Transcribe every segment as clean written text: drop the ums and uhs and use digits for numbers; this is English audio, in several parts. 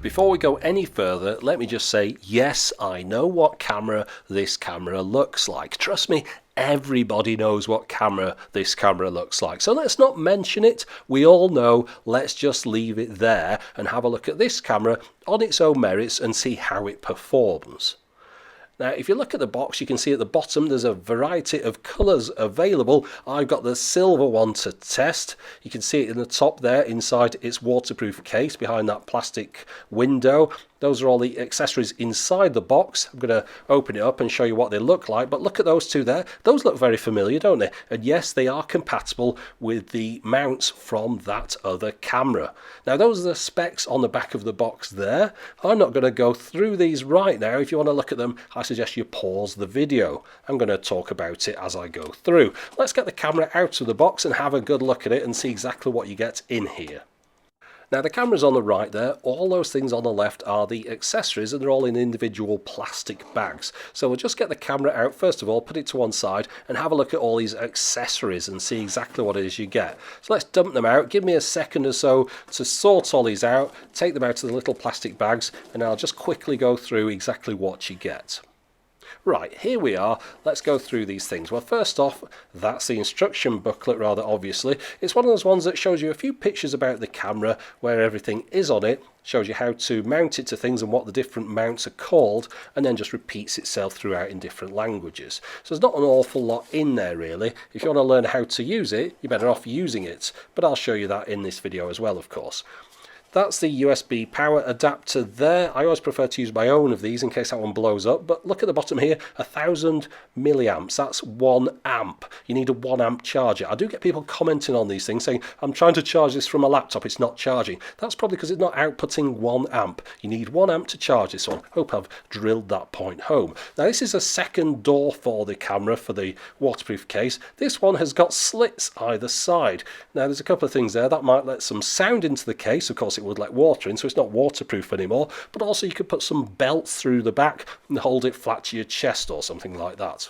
Before we go any further, let me just say, yes, I know what camera this camera looks like. Trust me, everybody knows what camera this camera looks like. So let's not mention it. We all know. Let's just leave it there and have a look at this camera on its own merits and see how it performs. Now, if you look at the box, you can see at the bottom there's a variety of colours available. I've got the silver one to test. You can see it in the top there inside its waterproof case behind that plastic window. Those are all the accessories inside the box. I'm going to open it up and show you what they look like. But look at those two there. Those look very familiar, don't they? And yes, they are compatible with the mounts from that other camera. Now, those are the specs on the back of the box there. I'm not going to go through these right now. If you want to look at them, I suggest you pause the video. I'm going to talk about it as I go through. Let's get the camera out of the box and have a good look at it and see exactly what you get in here. Now, the camera's on the right there. All those things on the left are the accessories, and they're all in individual plastic bags. So we'll just get the camera out first of all, put it to one side, and have a look at all these accessories and see exactly what it is you get. So let's dump them out. Give me a second or so to sort all these out, take them out of the little plastic bags, and I'll just quickly go through exactly what you get. Right, here we are. Let's go through these things. Well, first off, that's the instruction booklet, rather obviously. It's one of those ones that shows you a few pictures about the camera, where everything is on it, shows you how to mount it to things and what the different mounts are called, and then just repeats itself throughout in different languages. So there's not an awful lot in there, really. If you want to learn how to use it, you're better off using it, but I'll show you that in this video as well, of course. That's the USB power adapter there. I always prefer to use my own of these in case that one blows up. But look at the bottom here, 1000 milliamps. That's 1 amp. You need a 1 amp charger. I do get people commenting on these things saying, I'm trying to charge this from a laptop, it's not charging. That's probably because it's not outputting 1 amp. You need 1 amp to charge this one. Hope I've drilled that point home. Now, this is a second door for the camera for the waterproof case. This one has got slits either side. Now, there's a couple of things there that might let some sound into the case. Of course, it would let water in, so it's not waterproof anymore, but also you could put some belts through the back and hold it flat to your chest or something like that.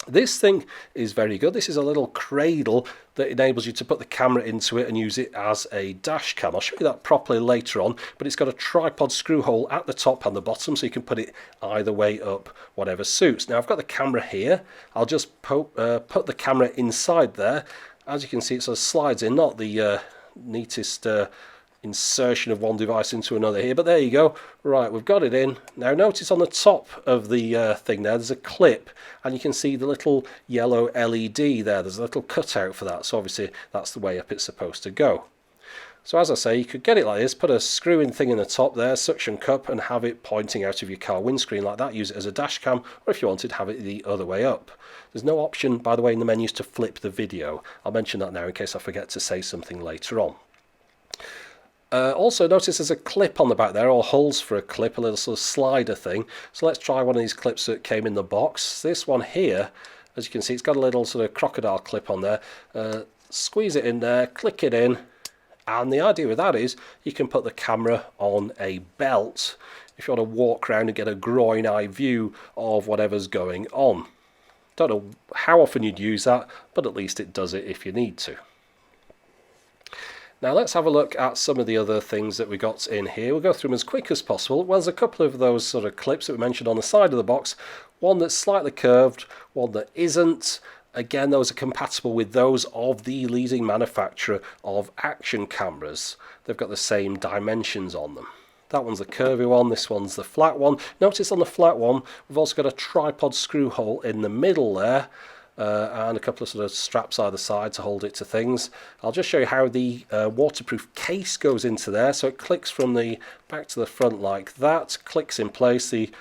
This thing is very good. This is a little cradle that enables you to put the camera into it and use it as a dash cam. I'll show you that properly later on, but it's got a tripod screw hole at the top and the bottom, so you can put it either way up, whatever suits. Now, I've got the camera here. I'll just put the camera inside there. As you can see, it sort of slides in, not the neatest insertion of one device into another here, but there you go. Right, we've got it in. Now notice on the top of the thing there's a clip, and you can see the little yellow LED there. There's a little cutout for that, so obviously that's the way up it's supposed to go. So as I say, you could get it like this, put a screw-in thing in the top there, suction cup, and have it pointing out of your car windscreen like that. Use it as a dash cam, or if you wanted, have it the other way up. There's no option, by the way, in the menus to flip the video. I'll mention that now in case I forget to say something later on. Also notice there's a clip on the back there, or holes for a clip, a little sort of slider thing. So let's try one of these clips that came in the box. This one here, as you can see, it's got a little sort of crocodile clip on there. Squeeze it in there, click it in, and the idea with that is you can put the camera on a belt if you want to walk around and get a groin eye view of whatever's going on. Don't know how often you'd use that, but at least it does it if you need to. Now let's have a look at some of the other things that we got in here. We'll go through them as quick as possible. Well, there's a couple of those sort of clips that we mentioned on the side of the box. One that's slightly curved, one that isn't. Again, those are compatible with those of the leading manufacturer of action cameras. They've got the same dimensions on them. That one's the curvy one, this one's the flat one. Notice on the flat one, we've also got a tripod screw hole in the middle there. And a couple of sort of straps either side to hold it to things. I'll just show you how the waterproof case goes into there. So it clicks from the back to the front like that, clicks in place, the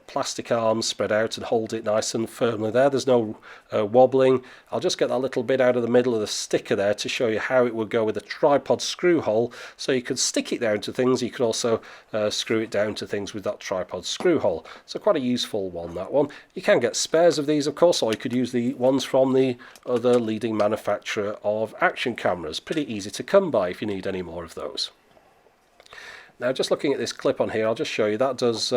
plastic arms spread out and hold it nice and firmly there. There's no wobbling. I'll just get that little bit out of the middle of the sticker there to show you how it would go with a tripod screw hole. So you could stick it down to things, you could also screw it down to things with that tripod screw hole. So quite a useful one, that one. You can get spares of these, of course, or you could use the ones from the other leading manufacturer of action cameras. Pretty easy to come by if you need any more of those. Now, just looking at this clip on here, I'll just show you that does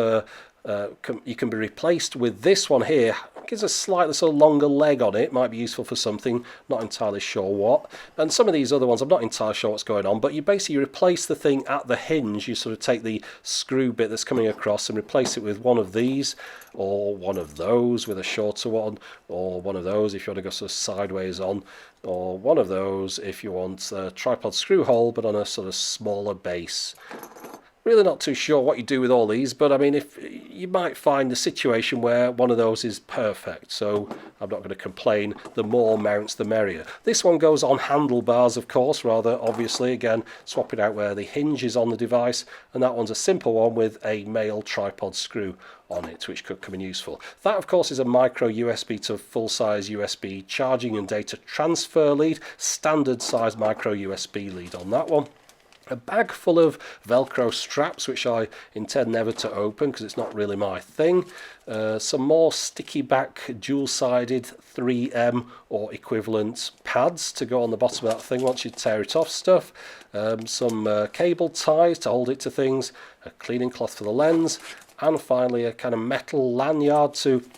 you can be replaced with this one here, Gives a slightly sort of longer leg on it, might be useful for something, not entirely sure what. And some of these other ones, I'm not entirely sure what's going on, but you basically replace the thing at the hinge. You sort of take the screw bit that's coming across and replace it with one of these, or one of those with a shorter one, or one of those if you want to go sort of sideways on, or one of those if you want a tripod screw hole but on a sort of smaller base. Really not too sure what you do with all these, but I mean, if you might find a situation where one of those is perfect, so I'm not going to complain. The more mounts the merrier. This one goes on handlebars, of course, rather obviously, again swapping out where the hinge is on the device, and that one's a simple one with a male tripod screw on it, which could come in useful. That of course is a micro USB to full-size USB charging and data transfer lead, standard size micro USB lead on that one. A bag full of Velcro straps, which I intend never to open because it's not really my thing. Some more sticky back dual-sided 3M or equivalent pads to go on the bottom of that thing once you tear it off stuff. Some cable ties to hold it to things, a cleaning cloth for the lens, and finally a kind of metal lanyard to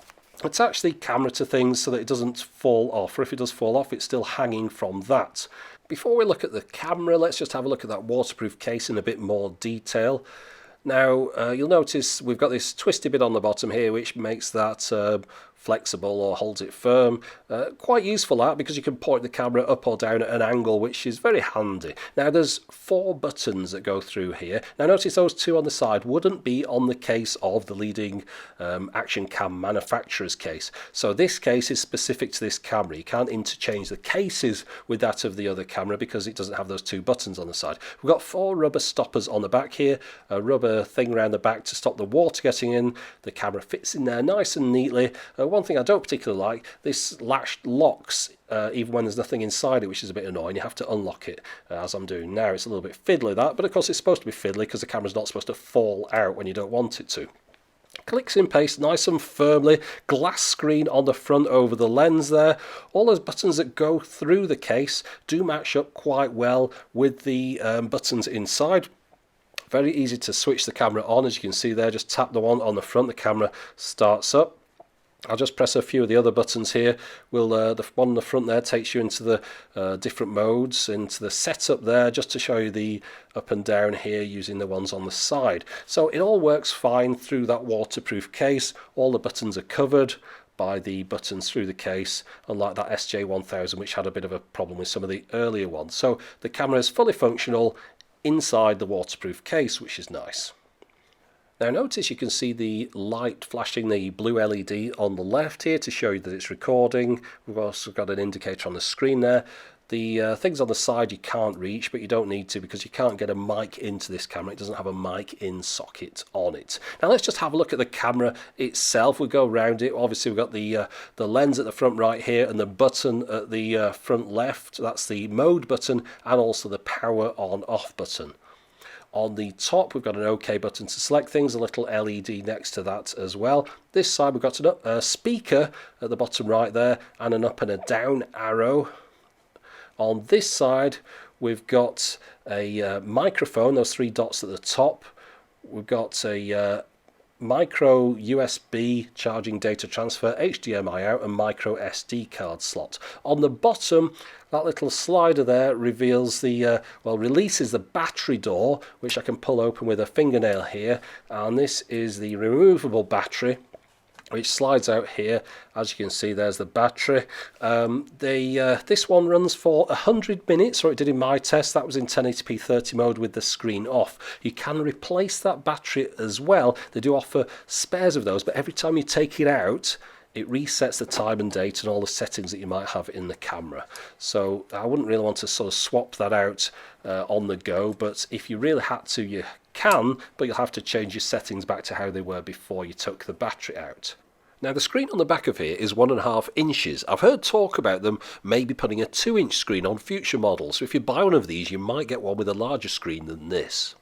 attach the camera to things so that it doesn't fall off, or if it does fall off it's still hanging from that. Before we look at the camera, let's just have a look at that waterproof case in a bit more detail. Now, you'll notice we've got this twisty bit on the bottom here which makes that flexible or holds it firm. Quite useful that, because you can point the camera up or down at an angle, which is very handy. Now there's 4 buttons that go through here. Now notice those 2 on the side wouldn't be on the case of the leading Action Cam manufacturer's case. So this case is specific to this camera. You can't interchange the cases with that of the other camera because it doesn't have those 2 buttons on the side. We've got 4 rubber stoppers on the back here, a rubber thing around the back to stop the water getting in. The camera fits in there nice and neatly. One thing I don't particularly like, this latch locks even when there's nothing inside it, which is a bit annoying. You have to unlock it as I'm doing now. It's a little bit fiddly that, but of course it's supposed to be fiddly because the camera's not supposed to fall out when you don't want it to. Clicks in place nice and firmly, glass screen on the front over the lens there. All those buttons that go through the case do match up quite well with the buttons inside. Very easy to switch the camera on, as you can see there. Just tap the one on the front, the camera starts up. I'll just press a few of the other buttons here. The one on the front there takes you into the different modes, into the setup there, just to show you the up and down here using the ones on the side. So it all works fine through that waterproof case. All the buttons are covered by the buttons through the case, unlike that SJ4000 which had a bit of a problem with some of the earlier ones. So the camera is fully functional inside the waterproof case, which is nice. Now notice you can see the light flashing, the blue LED on the left here to show you that it's recording. We've also got an indicator on the screen there. The things on the side you can't reach, but you don't need to because you can't get a mic into this camera. It doesn't have a mic in socket on it. Now let's just have a look at the camera itself. We'll go around it. Obviously we've got the lens at the front right here and the button at the front left. That's the mode button and also the power on off button. On the top we've got an OK button to select things, a little LED next to that as well. This side we've got a speaker at the bottom right there and an up and a down arrow. On this side we've got a microphone, those 3 dots at the top. We've got a micro USB charging data transfer, HDMI out and micro SD card slot. On the bottom, that little slider there reveals releases the battery door, which I can pull open with a fingernail here, and this is the removable battery which slides out here. As you can see, there's the battery. This one runs for 100 minutes, or it did in my test. That was in 1080p 30 mode with the screen off. You can replace that battery as well. They do offer spares of those, but every time you take it out, it resets the time and date and all the settings that you might have in the camera. So I wouldn't really want to sort of swap that out on the go, but if you really had to, you can, but you'll have to change your settings back to how they were before you took the battery out. Now the screen on the back of here is 1.5 inches. I've heard talk about them maybe putting a 2-inch screen on future models, so if you buy one of these you might get one with a larger screen than this.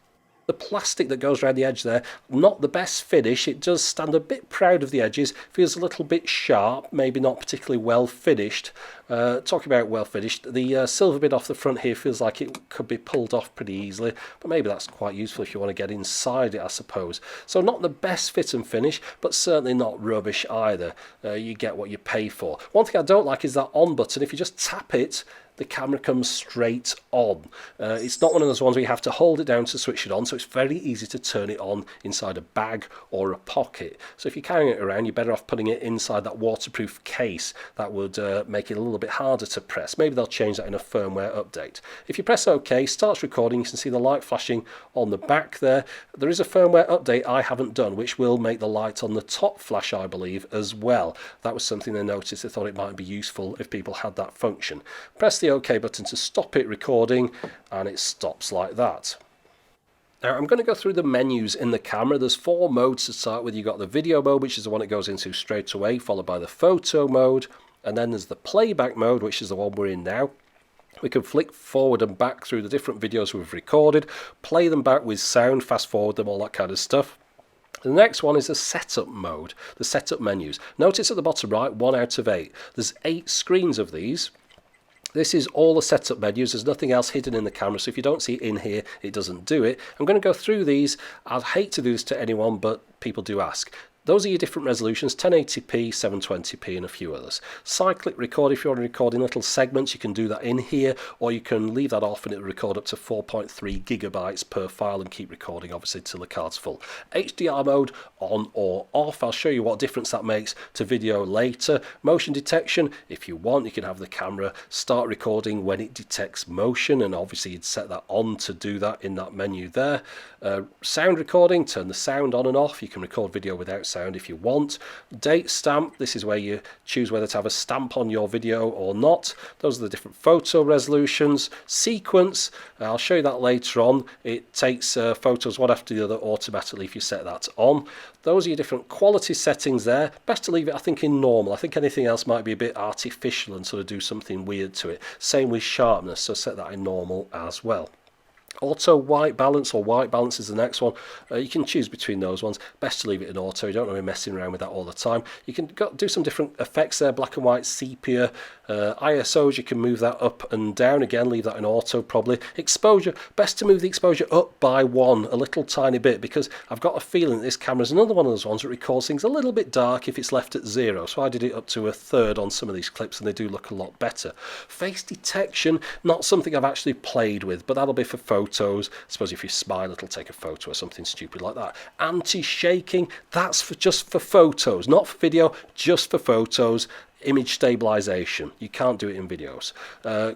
The plastic that goes around the edge there, not the best finish. It does stand a bit proud of the edges, feels a little bit sharp, maybe not particularly well finished, Talking about well finished, the silver bit off the front here feels like it could be pulled off pretty easily, but maybe that's quite useful if you want to get inside it, I suppose. So not the best fit and finish, but certainly not rubbish either. You get what you pay for. One thing I don't like is that on button. If you just tap it, the camera comes straight on. It's not one of those ones where you have to hold it down to switch it on, so it's very easy to turn it on inside a bag or a pocket. So if you're carrying it around, you're better off putting it inside that waterproof case. That would make it a little bit harder to press. Maybe they'll change that in a firmware update. If you press OK, starts recording, you can see the light flashing on the back there. There is a firmware update I haven't done, which will make the light on the top flash, I believe, as well. That was something they noticed. They thought it might be useful if people had that function. Press the OK button to stop it recording, and it stops like that. Now I'm going to go through the menus in the camera. There's 4 modes to start with. You've got the video mode, which is the one it goes into straight away, followed by the photo mode, and then there's the playback mode, which is the one we're in now. We can flick forward and back through the different videos we've recorded, play them back with sound, fast forward them, all that kind of stuff. The next one is the setup mode, the setup menus. Notice at the bottom right, 1 out of 8. There's 8 screens of these. This is all the setup menus. There's nothing else hidden in the camera, so if you don't see it in here, it doesn't do it. I'm going to go through these. I'd hate to do this to anyone, but people do ask. Those are your different resolutions, 1080p, 720p and a few others. Cyclic record, if you want to record in little segments, you can do that in here, or you can leave that off and it will record up to 4.3 gigabytes per file and keep recording, obviously, till the card's full. HDR mode, on or off. I'll show you what difference that makes to video later. Motion detection, if you want, you can have the camera start recording when it detects motion, and obviously you'd set that on to do that in that menu there. Sound recording, turn the sound on and off. You can record video without sound if you want. Date stamp, this is where you choose whether to have a stamp on your video or not. Those are the different photo resolutions. Sequence, I'll show you that later on. It takes photos one after the other automatically if you set that on. Those are your different quality settings there. Best to leave it, I think, in normal. I think anything else might be a bit artificial and sort of do something weird to it. Same with sharpness, so set that in normal as well. Auto white balance, or white balance is the next one. You can choose between those ones. Best to leave it in auto. You don't want to be messing around with that all the time. You can do some different effects there, black and white, sepia, ISOs. You can move that up and down. Again, leave that in auto probably. Exposure, best to move the exposure up by 1, a little tiny bit, because I've got a feeling that this camera is another one of those ones that records things a little bit dark if it's left at 0. So I did it up to 1/3 on some of these clips, and they do look a lot better. Face detection, not something I've actually played with, but that'll be for photos. I suppose if you smile, it'll take a photo or something stupid like that. Anti-shaking, that's just for photos, not for video, just for photos. Image stabilization, you can't do it in videos.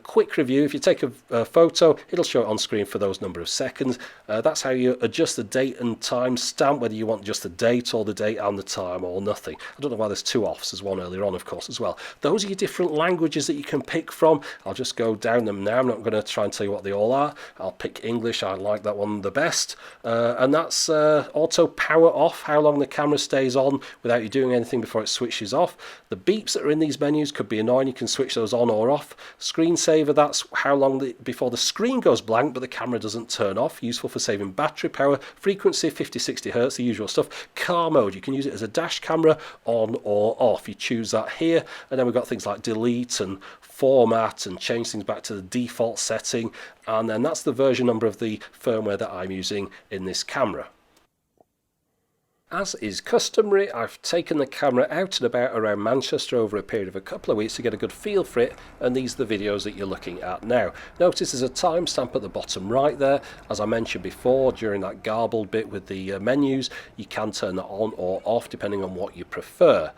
Quick review, if you take a photo, it'll show it on screen for those number of seconds. That's how you adjust the date and time stamp, whether you want just the date or the date and the time or nothing. I don't know why there's 2 offs, there's one earlier on of course as well. Those are your different languages that you can pick from. I'll just go down them now. I'm not going to try and tell you what they all are. I'll pick English, I like that one the best. And that's auto power off, how long the camera stays on without you doing anything before it switches off. The beeps that are in these menus could be annoying. You can switch those on or off. Screensaver, that's how long before the screen goes blank but the camera doesn't turn off. Useful for saving battery power. Frequency 50-60 Hz, the usual stuff. Car mode, you can use it as a dash camera, on or off. You choose that here, and then we've got things like delete and format and change things back to the default setting, and then that's the version number of the firmware that I'm using in this camera. As is customary, I've taken the camera out and about around Manchester over a period of a couple of weeks to get a good feel for it, and these are the videos that you're looking at now. Notice there's a timestamp at the bottom right there. As I mentioned before, during that garbled bit with the menus, you can turn that on or off depending on what you prefer.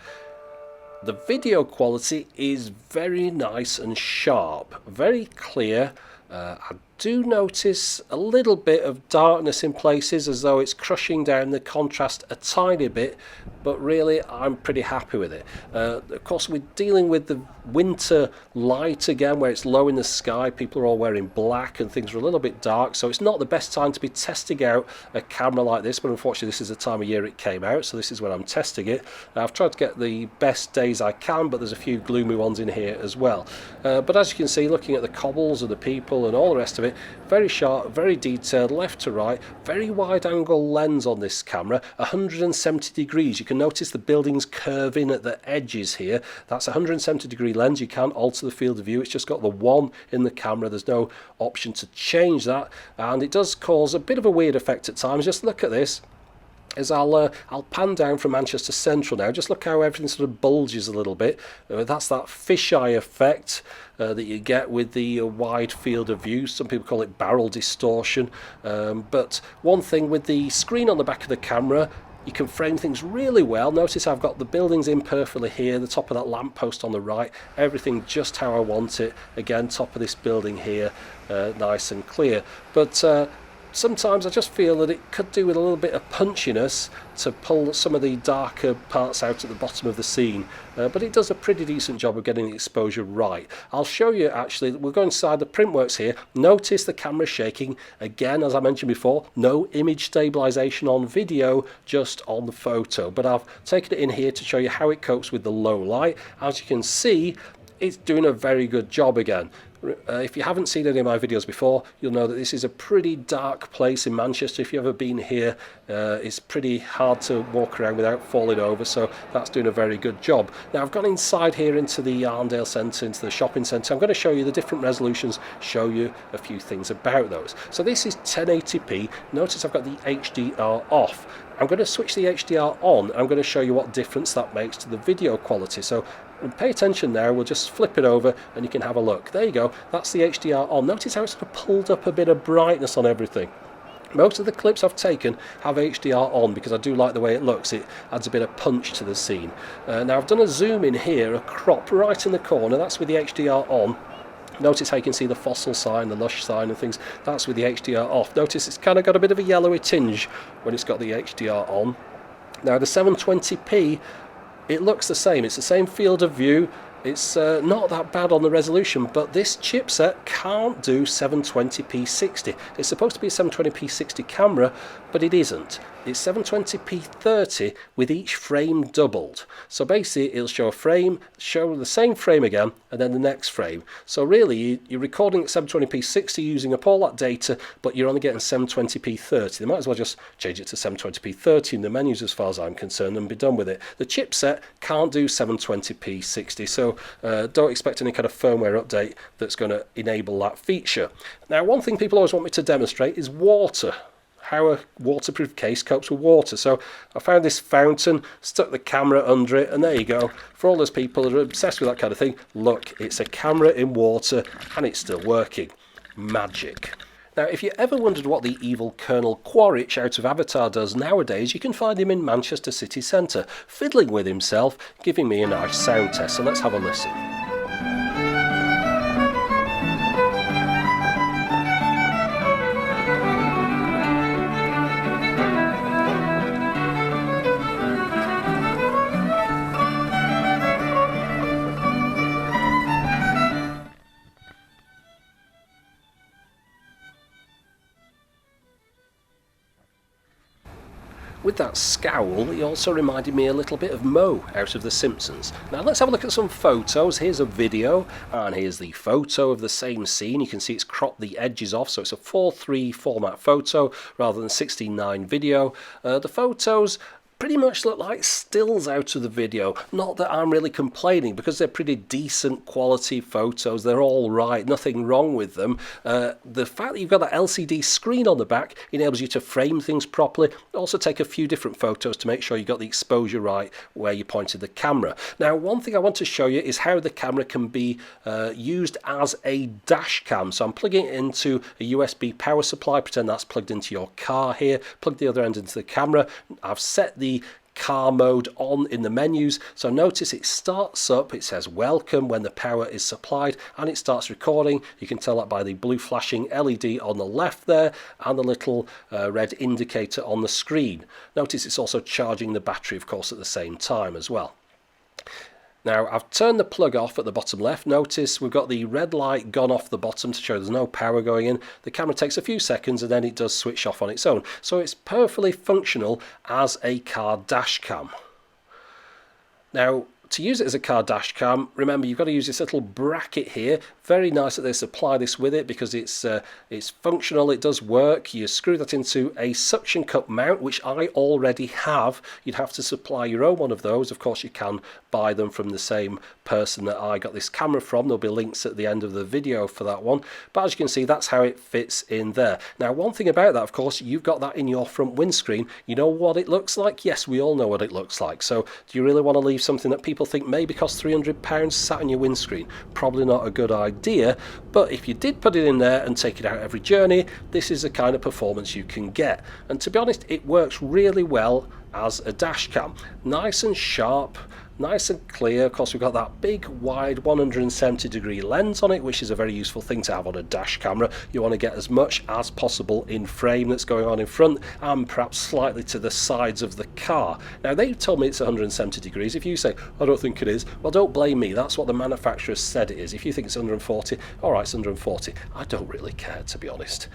The video quality is very nice and sharp, very clear. I do notice a little bit of darkness in places, as though it's crushing down the contrast a tiny bit, but really I'm pretty happy with it. Of course, we're dealing with the winter light again, where it's low in the sky, people are all wearing black and things are a little bit dark, so it's not the best time to be testing out a camera like this, but unfortunately this is the time of year it came out, so this is when I'm testing it. I've tried to get the best days I can, but there's a few gloomy ones in here as well. But as you can see, looking at the cobbles of the people angle and all the rest of it. Very sharp, very detailed, left to right, very wide angle lens on this camera, 170 degrees. You can notice the buildings curve in at the edges here. That's a 170 degree lens. You can't alter the field of view. It's just got the one in the camera. There's no option to change that, and it does cause a bit of a weird effect at times. Just look at this. As I'll pan down from Manchester Central now. Just look how everything sort of bulges a little bit. That's that fisheye effect that you get with the wide field of view. Some people call it barrel distortion. But one thing with the screen on the back of the camera, you can frame things really well. Notice I've got the buildings in perfectly here, the top of that lamppost on the right, everything just how I want it. Again, top of this building here, nice and clear. But sometimes I just feel that it could do with a little bit of punchiness to pull some of the darker parts out at the bottom of the scene, but it does a pretty decent job of getting the exposure right. I'll show you actually, we'll go inside the printworks here. Notice the camera shaking. Again, as I mentioned before, no image stabilization on video, just on the photo, but I've taken it in here to show you how it copes with the low light. As you can see, it's doing a very good job again. If you haven't seen any of my videos before, you'll know that this is a pretty dark place in Manchester. If you've ever been here, it's pretty hard to walk around without falling over, so that's doing a very good job. Now I've gone inside here into the Arndale Centre, into the shopping centre. I'm going to show you the different resolutions, show you a few things about those. So this is 1080p. Notice I've got the HDR off. I'm going to switch the HDR on. I'm going to show you what difference that makes to the video quality. So pay attention now, we'll just flip it over and you can have a look. There you go, that's the HDR on. Notice how it's sort of pulled up a bit of brightness on everything. Most of the clips I've taken have HDR on because I do like the way it looks. It adds a bit of punch to the scene. Now I've done a zoom in here, a crop right in the corner, that's with the HDR on. Notice how you can see the fossil sign, the lush sign and things. That's with the HDR off. Notice it's kind of got a bit of a yellowy tinge when it's got the HDR on. Now the 720p, it looks the same. It's the same field of view. It's not that bad on the resolution, but this chipset can't do 720p 60. It's supposed to be a 720p 60 camera, but it isn't. It's 720p 30 with each frame doubled. So basically it'll show a frame, show the same frame again, and then the next frame. So really you're recording at 720p 60 using up all that data, but you're only getting 720p 30. They might as well just change it to 720p 30 in the menus as far as I'm concerned and be done with it. The chipset can't do 720p 60, so don't expect any kind of firmware update that's going to enable that feature. Now one thing people always want me to demonstrate is water. How a waterproof case copes with water. So I found this fountain, stuck the camera under it, and there you go. For all those people that are obsessed with that kind of thing, look, it's a camera in water and it's still working. Magic. Now, if you ever wondered what the evil Colonel Quaritch out of Avatar does nowadays, you can find him in Manchester city centre, fiddling with himself, giving me a nice sound test. So let's have a listen. With that scowl, he also reminded me a little bit of Mo out of The Simpsons. Now let's have a look at some photos. Here's a video, and here's the photo of the same scene. You can see it's cropped the edges off, so it's a 4:3 format photo rather than 16:9 video. The photos pretty much look like stills out of the video. Not that I'm really complaining, because they're pretty decent quality photos. They're all right, nothing wrong with them. The fact that you've got that LCD screen on the back enables you to frame things properly. Also take a few different photos to make sure you got the exposure right where you pointed the camera. Now one thing I want to show you is how the camera can be used as a dash cam. So I'm plugging it into a USB power supply. Pretend that's plugged into your car here. Plug the other end into the camera. I've set the car mode on in the menus, so notice it starts up, it says welcome when the power is supplied, and it starts recording. You can tell that by the blue flashing LED on the left there and the little red indicator on the screen. Notice it's also charging the battery, of course, at the same time as well. Now I've turned the plug off at the bottom left. Notice we've got the red light gone off the bottom to show there's no power going in. The camera takes a few seconds and then it does switch off on its own. So it's perfectly functional as a car dash cam. Now To use it as a car dash cam, remember you've got to use this little bracket here. Very nice that they supply this with it because it's functional, it does work. You screw that into a suction cup mount, which I already have. You'd have to supply your own one of those. Of course you can buy them from the same person that I got this camera from. There'll be links at the end of the video for that one. But as you can see, that's how it fits in there. Now one thing about that, of course, you've got that in your front windscreen. You know what it looks like? Yes, we all know what it looks like. So do you really want to leave something that people think maybe costs £300 sat in your windscreen? Probably not a good idea, but if you did put it in there and take it out every journey, this is the kind of performance you can get. And to be honest, it works really well as a dash cam. Nice and sharp, nice and clear. Of course, we've got that big wide 170-degree lens on it, which is a very useful thing to have on a dash camera. You want to get as much as possible in frame that's going on in front and perhaps slightly to the sides of the car. Now they've told me it's 170 degrees. If you say I don't think it is, well, don't blame me. That's what the manufacturer said it is. If you think it's 140, all right, it's 140. I don't really care, to be honest.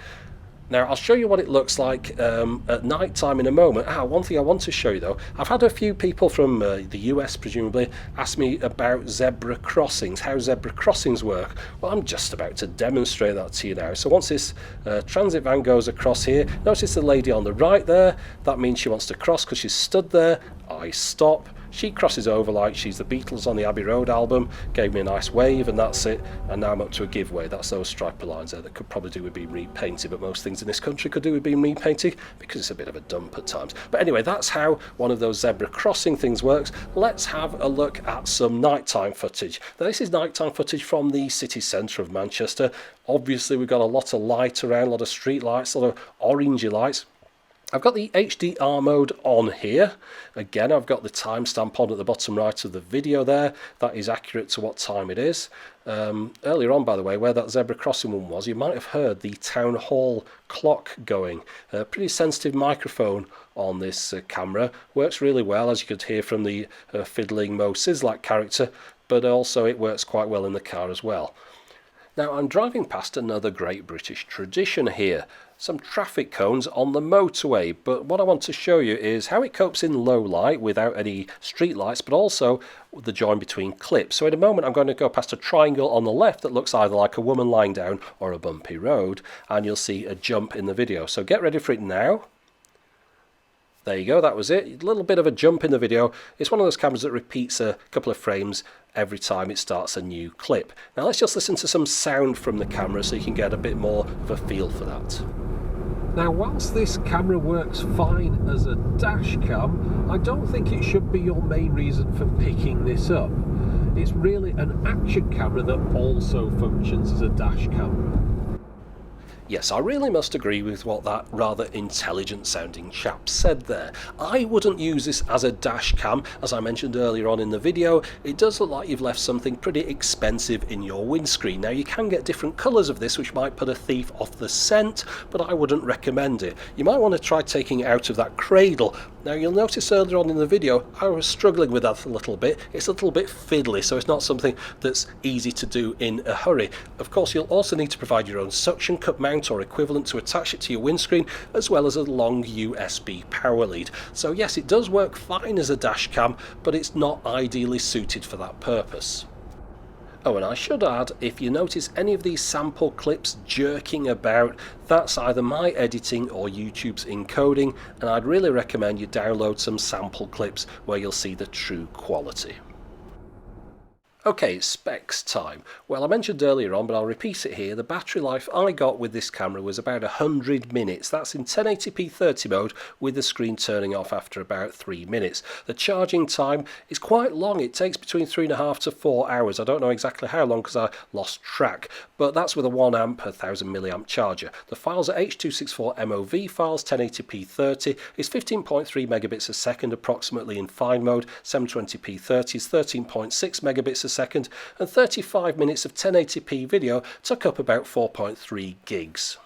Now I'll show you what it looks like at night time in a moment. One thing I want to show you though, I've had a few people from the US presumably ask me about zebra crossings, how zebra crossings work. Well, I'm just about to demonstrate that to you now. So once this transit van goes across here, notice the lady on the right there, that means she wants to cross because she's stood there. I stop. She crosses over like she's the Beatles on the Abbey Road album, gave me a nice wave, and that's it. And now I'm up to a giveaway. That's those striper lines there that could probably do with being repainted, but most things in this country could do with being repainted because it's a bit of a dump at times. But anyway, that's how one of those zebra crossing things works. Let's have a look at some nighttime footage. Now, this is nighttime footage from the city centre of Manchester. Obviously, we've got a lot of light around, a lot of street lights, a lot of orangey lights. I've got the HDR mode on here. Again, I've got the timestamp on at the bottom right of the video there. That is accurate to what time it is. Earlier on, by the way, where that zebra crossing one was, you might have heard the town hall clock going. A pretty sensitive microphone on this camera. Works really well, as you could hear from the fiddling Mo Sizlak character, but also it works quite well in the car as well. Now I'm driving past another great British tradition here, some traffic cones on the motorway, but what I want to show you is how it copes in low light without any street lights, but also the join between clips. So in a moment I'm going to go past a triangle on the left that looks either like a woman lying down or a bumpy road, and you'll see a jump in the video. So get ready for it now. There you go, that was it. A little bit of a jump in the video. It's one of those cameras that repeats a couple of frames every time it starts a new clip. Now let's just listen to some sound from the camera so you can get a bit more of a feel for that. Now whilst this camera works fine as a dash cam, I don't think it should be your main reason for picking this up. It's really an action camera that also functions as a dash camera. Yes, I really must agree with what that rather intelligent sounding chap said there. I wouldn't use this as a dash cam. As I mentioned earlier on in the video, it does look like you've left something pretty expensive in your windscreen. Now you can get different colours of this which might put a thief off the scent, but I wouldn't recommend it. You might want to try taking it out of that cradle. Now you'll notice earlier on in the video I was struggling with that a little bit. It's a little bit fiddly, so it's not something that's easy to do in a hurry. Of course you'll also need to provide your own suction cup mount or equivalent to attach it to your windscreen, as well as a long USB power lead. So yes, it does work fine as a dash cam, but it's not ideally suited for that purpose. Oh, and I should add, if you notice any of these sample clips jerking about, that's either my editing or YouTube's encoding, and I'd really recommend you download some sample clips where you'll see the true quality. Okay, specs time. Well, I mentioned earlier on, but I'll repeat it here, the battery life I got with this camera was about 100 minutes. That's in 1080p 30 mode with the screen turning off after about 3 minutes. The charging time is quite long. It takes between 3.5 to 4 hours. I don't know exactly how long because I lost track, but that's with a 1 amp per 1000 milliamp charger. The files are H.264 MOV files, 1080p 30. It's 15.3 megabits a second approximately in fine mode. 720p 30 is 13.6 megabits a second, and 35 minutes of 1080p video took up about 4.3 gigs.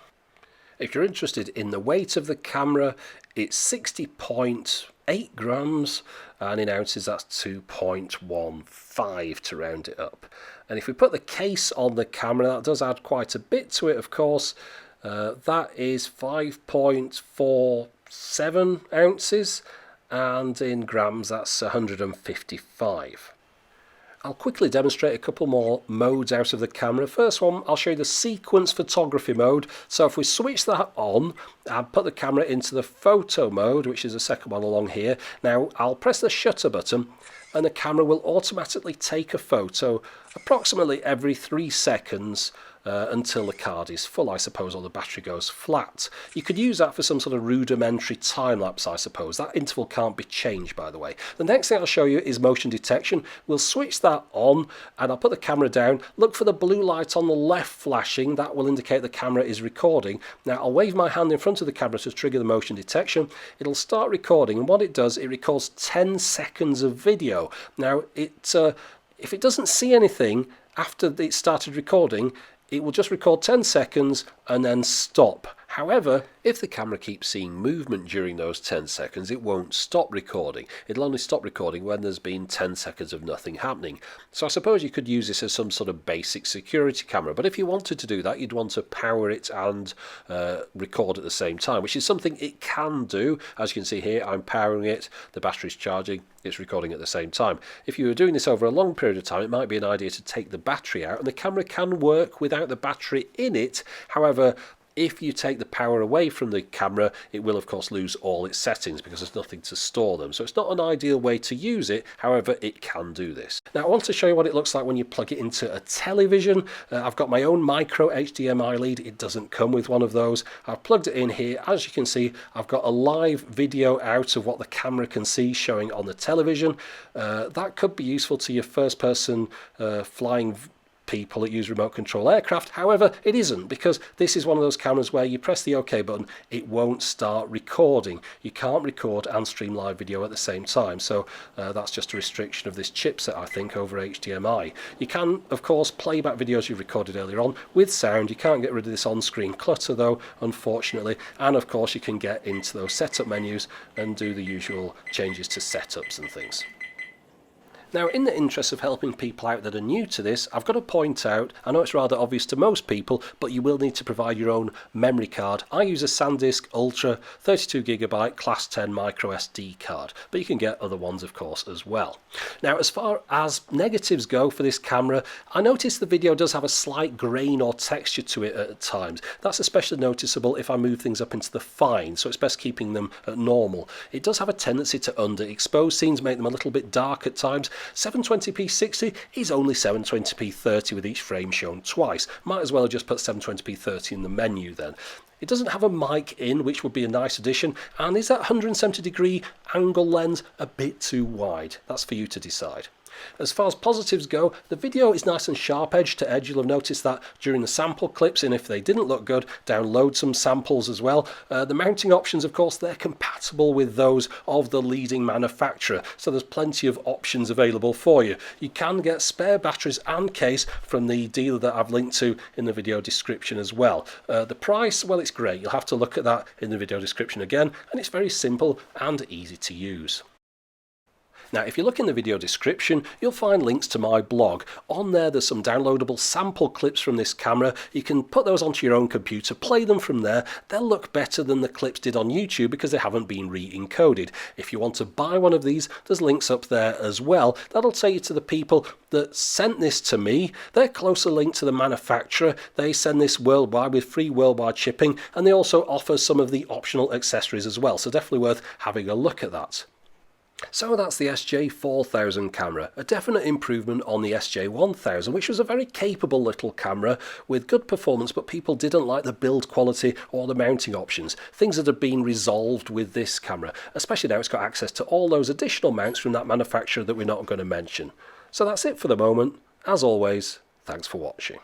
If you're interested in the weight of the camera, it's 60.8 grams, and in ounces that's 2.15 to round it up. And if we put the case on the camera, that does add quite a bit to it, of course. That is 5.47 ounces, and in grams that's 155. I'll quickly demonstrate a couple more modes out of the camera. First one, I'll show you the sequence photography mode. So if we switch that on and put the camera into the photo mode, which is the second one along here, now I'll press the shutter button and the camera will automatically take a photo approximately every 3 seconds until the card is full, I suppose, or the battery goes flat. You could use that for some sort of rudimentary time-lapse, I suppose. That interval can't be changed, by the way. The next thing I'll show you is motion detection. We'll switch that on and I'll put the camera down. Look for the blue light on the left flashing. That will indicate the camera is recording. Now I'll wave my hand in front of the camera to trigger the motion detection. It'll start recording, and what it does, it records 10 seconds of video. Now if it doesn't see anything after it started recording, it will just record 10 seconds and then stop. However, if the camera keeps seeing movement during those 10 seconds, it won't stop recording. It'll only stop recording when there's been 10 seconds of nothing happening. So I suppose you could use this as some sort of basic security camera, but if you wanted to do that, you'd want to power it and record at the same time, which is something it can do. As you can see here, I'm powering it, the battery's charging, it's recording at the same time. If you were doing this over a long period of time, it might be an idea to take the battery out, and the camera can work without the battery in it. However, if you take the power away from the camera, it will of course lose all its settings because there's nothing to store them. So it's not an ideal way to use it, however it can do this. Now I want to show you what it looks like when you plug it into a television. I've got my own micro HDMI lead, it doesn't come with one of those. I've plugged it in here. As you can see, I've got a live video out of what the camera can see showing on the television. That could be useful to your first person flying people that use remote control aircraft. However, it isn't, because this is one of those cameras where you press the OK button, it won't start recording. You can't record and stream live video at the same time, so that's just a restriction of this chipset, I think, over HDMI. You can, of course, play back videos you've recorded earlier on with sound. You can't get rid of this on-screen clutter though, unfortunately, and of course you can get into those setup menus and do the usual changes to setups and things. Now, in the interest of helping people out that are new to this, I've got to point out, I know it's rather obvious to most people, but you will need to provide your own memory card. I use a SanDisk Ultra 32GB Class 10 micro SD card, but you can get other ones, of course, as well. Now, as far as negatives go for this camera, I noticed the video does have a slight grain or texture to it at times. That's especially noticeable if I move things up into the fine, so it's best keeping them at normal. It does have a tendency to underexpose scenes, make them a little bit dark at times. 720p 60 is only 720p 30 with each frame shown twice. Might as well have just put 720p 30 in the menu then. It doesn't have a mic in, which would be a nice addition, and is that 170-degree angle lens a bit too wide? That's for you to decide. As far as positives go, the video is nice and sharp edge to edge. You'll have noticed that during the sample clips, and if they didn't look good, download some samples as well. The mounting options, of course, they're compatible with those of the leading manufacturer, so there's plenty of options available for you. You can get spare batteries and case from the dealer that I've linked to in the video description as well. The price, well, it's great. You'll have to look at that in the video description again, and it's very simple and easy to use. Now, if you look in the video description, you'll find links to my blog. On there, there's some downloadable sample clips from this camera. You can put those onto your own computer, play them from there. They'll look better than the clips did on YouTube because they haven't been re-encoded. If you want to buy one of these, there's links up there as well. That'll take you to the people that sent this to me. They're closer linked to the manufacturer. They send this worldwide with free worldwide shipping, and they also offer some of the optional accessories as well. So definitely worth having a look at that. So that's the SJ4000 camera, a definite improvement on the SJ1000, which was a very capable little camera with good performance, but people didn't like the build quality or the mounting options, things that have been resolved with this camera, especially now it's got access to all those additional mounts from that manufacturer that we're not going to mention. So that's it for the moment. As always, thanks for watching.